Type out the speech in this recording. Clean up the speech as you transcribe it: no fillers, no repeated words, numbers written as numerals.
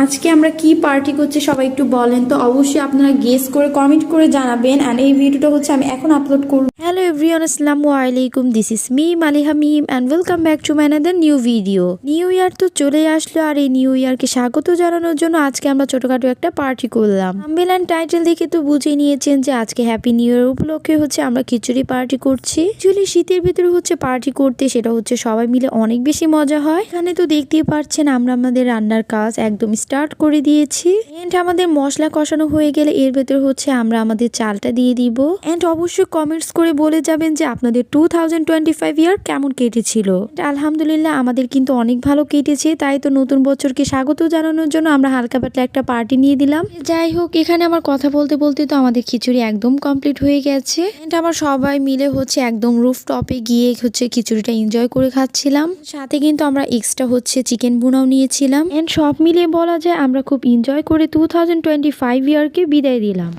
আজকে আমরা কি পার্টি করছি সবাই একটু বলেন তো। অবশ্যই আপনারা গেস করে কমেন্ট করে জানাবেন। অ্যান্ড এই ভিডিওটা হচ্ছে আমি এখন আপলোড করব। হ্যালো এভরিওয়ান, আসসালামু আলাইকুম। This is me Maliha Mim and welcome back to my another new video. New year তো চলে আসলো, আর এই নিউ ইয়ারকে স্বাগত জানানোর জন্য আজকে আমরা ছোটখাটো একটা পার্টি করলাম। থাম্বনেল এন্ড টাইটেল দেখে তো বুঝে নিয়েছেন যে আজকে হ্যাপি নিউ ইয়ার উপলক্ষে হচ্ছে আমরা খিচুড়ি পার্টি করছি। অ্যাকচুয়ালি শীতের ভিতরে হচ্ছে পার্টি করতে, সেটা হচ্ছে সবাই মিলে অনেক বেশি মজা হয়। এখানে তো দেখতেই পাচ্ছেন আমরা আমাদের রান্নার কাজ একদম স্টার্ট করে দিয়েছি। এন্ড আমাদের মশলা কষানো হয়ে গেলে এর ভেতরে হচ্ছে আমরা আমাদের চালটা দিয়ে দিব। এন্ড অবশ্যই কমেন্টস করে বলে যাবেন যে আপনাদের 2025 ইয়ার কেমন কেটেছিল। আলহামদুলিল্লাহ আমাদের কিন্তু অনেক ভালো কেটেছে। তাই তো নতুন বছরকে স্বাগত জানানোর জন্য আমরা হালকা পাতলা একটা পার্টি নিয়ে দিলাম। যাই হোক, এখানে আমার কথা বলতে বলতে তো আমাদের খিচুড়ি একদম কমপ্লিট হয়ে গেছে। এন্ড আমরা সবাই মিলে হচ্ছে একদম রুফ টপে গিয়ে হচ্ছে খিচুড়িটা এনজয় করে খাচ্ছিলাম। সাথে কিন্তু আমরা এক্সট্রা হচ্ছে চিকেন বুনাও নিয়েছিলাম। এন্ড সব মিলিয়ে বলা যায় আমরা খুব এনজয় করে 2025 ইয়ারকে বিদায় দিলাম।